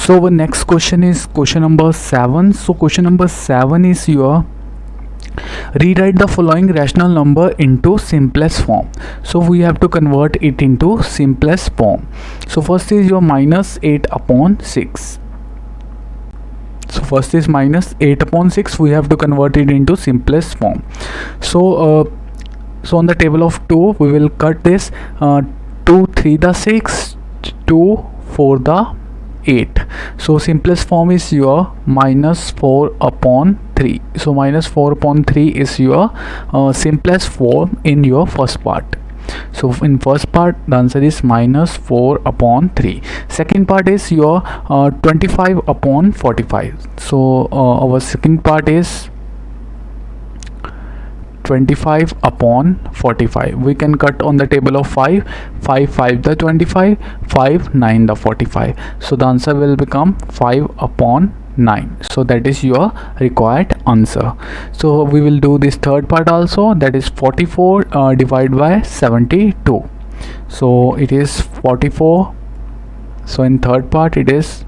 So our next question is question number 7. So question number 7 is your rewrite the following rational number into simplest form. So we have to convert it into simplest form. So first is your minus 8 upon 6. So first is minus 8 upon 6. We have to convert it into simplest form. So so on the table of 2 we will cut this 2 3 the 6, 2 4 the 8. So simplest form is your minus 4 upon 3. So minus 4 upon 3 is your simplest form in your first part. So in first part the answer is minus 4 upon 3. Second part is your 25 upon 45. So our second part is 25 upon 45. We can cut on the table of 5. 5 the 25, 5 9 the 45. So the answer will become 5 upon 9. So that is your required answer. So we will do this third part also, that is 44 divided by 72. So it is 44. So in third part it is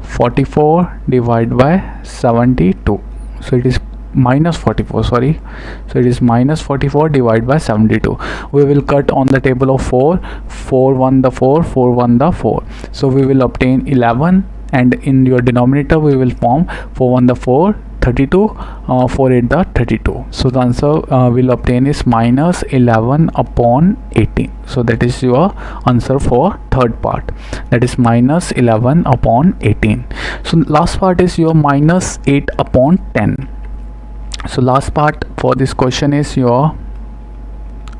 44 divided by 72. So it is minus 44, sorry. So it is minus 44 divided by 72. We will cut on the table of 4. 4 1 the 4, 4 1 the 4. So we will obtain 11, and in your denominator we will form 4 1 the 4, 32, 4 8 the 32. So the answer we'll obtain is minus 11 upon 18. So that is your answer for third part, that is minus 11 upon 18. So last part is your minus 8 upon 10. So last part for this question is your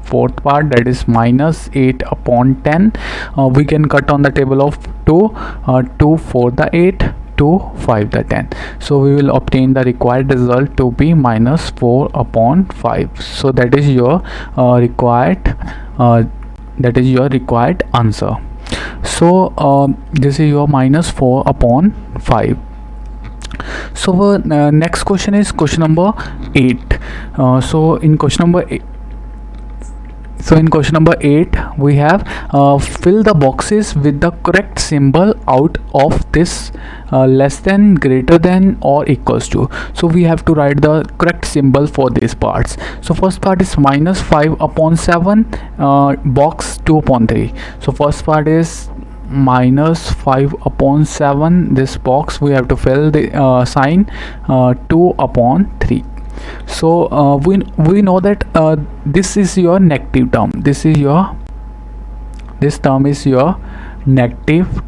fourth part, that is minus 8 upon 10. We can cut on the table of 2. 2 4 the 8, 2 5 the 10. So we will obtain the required result to be minus 4 upon 5. So that is your required answer. So this is your minus 4 upon 5. So next question is question number 8. So in question number 8 we have fill the boxes with the correct symbol out of this less than, greater than, or equals to. So we have to write the correct symbol for these parts. So first part is minus 5 upon 7, box 2 upon 3. So first part is minus 5 upon 7, this box we have to fill the sign 2 upon 3. So we know that this is your negative term, this term is your negative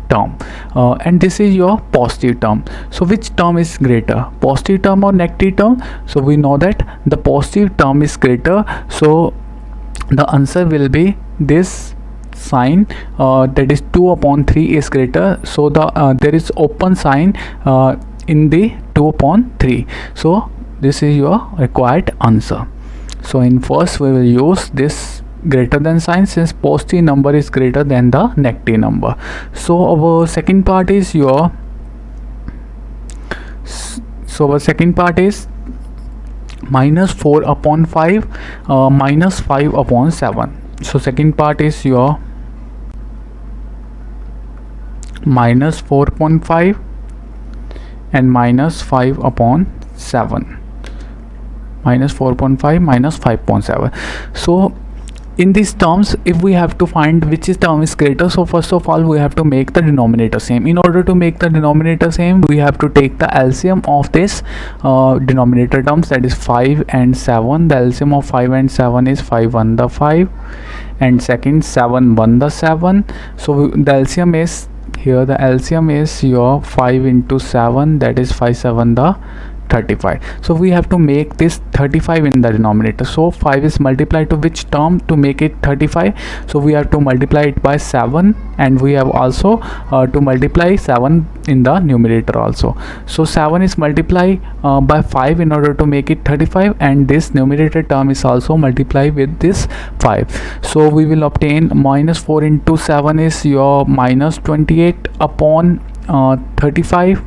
term, and this is your positive term. So which term is greater, positive term or negative term? So we know that the positive term is greater, so the answer will be this sign, that is 2 upon 3 is greater, so the there is open sign in the 2 upon 3. So this is your required answer. So in first we will use this greater than sign, since positive number is greater than the negative number. So our second part is your minus 4 upon 5, minus 5 upon 7. So second part is your minus 4 upon 5 and minus 5 upon 7. Minus 4 upon 5 minus 5 upon 7. So in these terms, if we have to find which term is greater, so first of all we have to make the denominator same. In order to make the denominator same, we have to take the LCM of this denominator terms, that is 5 and 7. The LCM of 5 and 7 is 5 1 the 5, and second 7 1 the 7. So the LCM is here, the LCM is your 5 into 7, that is 5 7 the 35. So we have to make this 35 in the denominator. So 5 is multiplied to which term to make it 35? So we have to multiply it by 7, and we have also to multiply 7 in the numerator also. So 7 is multiplied by 5 in order to make it 35, and this numerator term is also multiplied with this 5. So we will obtain minus 4 into 7 is your minus 28 upon 35,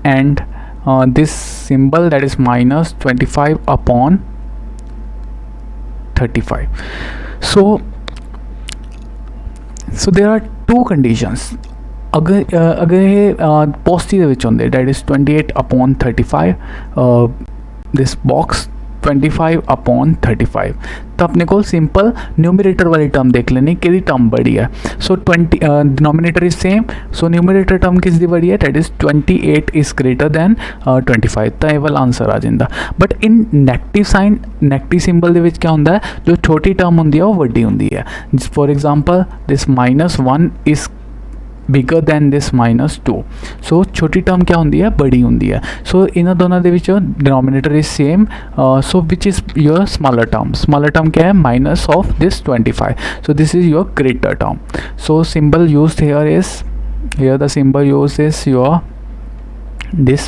and this symbol, that is minus 25 upon 35. So there are two to conditions अगर ये positive ਦੇ ਵਿੱਚ ਹੁੰਦੇ that is 28/35 this box 25/35 तो अपने को simple numerator वाली term देख लेनी कि टर्म बड़ी है so 20 denominator is same so numerator term किस दी बड़ी है that is 28 is greater than 25 तो ये वाला आंसर आ जाता but in negative sign negative symbol दे विच क्या होंदा है जो छोटी टर्म होंदी है वो वड्डी होंदी है for example this -1 is bigger than this -2 सो छोटी टर्म क्या होंदी है बड़ी होंदी है सो इन्होंने दोनों दे विच denominator is same so which is your smaller term क्या है minus of this 25 so this is your greater term so symbol used here the symbol used is your this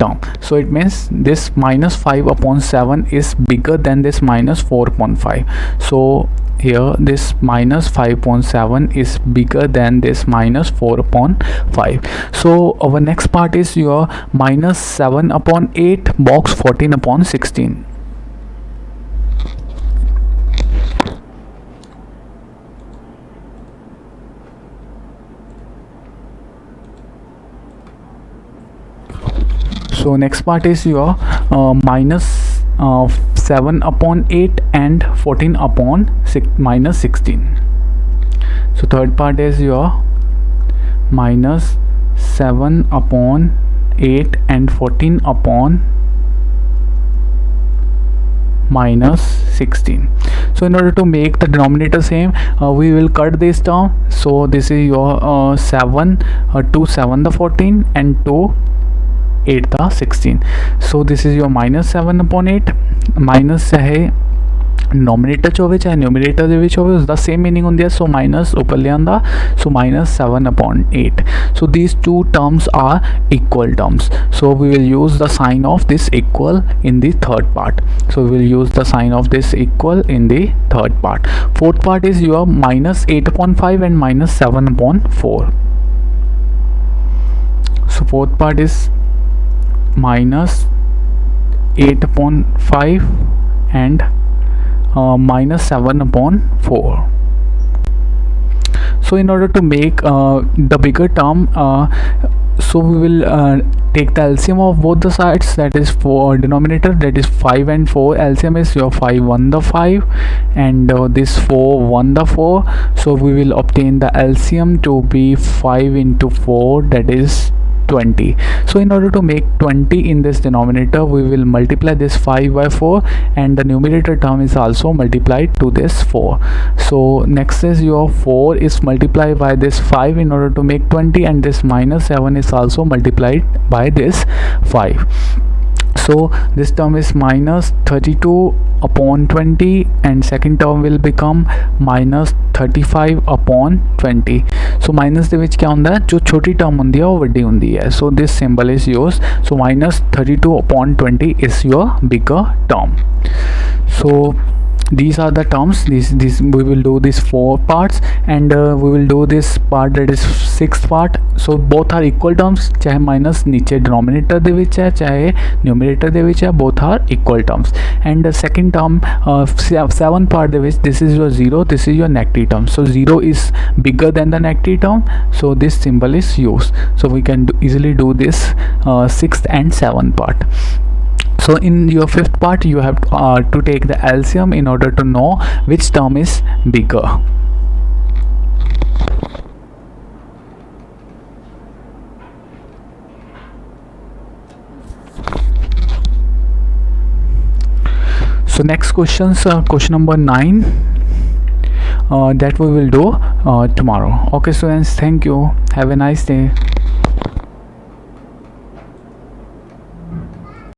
term so it means this -5/7 is bigger than this -4/5 so here this -5/7 is bigger than this -4/5 so our next part is your -7/8 box 14/16 so next part is your -7/8 and 14/16 so third part is your -7/8 and 14/16 so in order to make the denominator same we will cut this term so this is your 7 2 7 the 14 and 2 8 the 16 so this is your -7/8 minus चाहे denominator च होवे चाहे numerator दे विच होवे उसदा same meaning हुंदी है so minus ऊपर ले आंदा सो -7/8 so these two terms are equal terms so we will use the sign of this equal in the third part so we will use the sign of this equal in the third part fourth part is your -8/5 and -7/4 so fourth part is -8/5 and -7/4 so in order to make the bigger term so we will take the LCM of both the sides that is for denominator that is 5 and 4 LCM is your 5 1 the 5 and this 4 1 the 4 so we will obtain the LCM to be 5 into 4 that is 20 so in order to make 20 in this denominator we will multiply this 5 by 4 and the numerator term is also multiplied to this 4 so next is your 4 is multiplied by this 5 in order to make 20 and this -7 is also multiplied by this 5 so this term is -32/20 and second term will become -35/20 so minus ਦੇ ਵਿੱਚ क्या ਹੁੰਦਾ है जो छोटी term ਹੁੰਦੀ है वो ਵੱਡੀ ਹੁੰਦੀ है so this symbol is used so -32/20 is your bigger term so these are the terms this we will do these 4 parts and we will do this part that is 6th part so both are equal terms चाहे minus नीचे denominator ਦੇ ਵਿੱਚ है चाहे numerator ਦੇ ਵਿੱਚ है both are equal terms and the second term 7th part ਦੇ ਵਿੱਚ this is your 0 this is your negative term so 0 is bigger than the negative term so this symbol is used so we can easily do this 6th and 7th part so in your 5th part you have to take the LCM in order to know which term is bigger so next questions question number 9 that we will do tomorrow okay students thank you have a nice day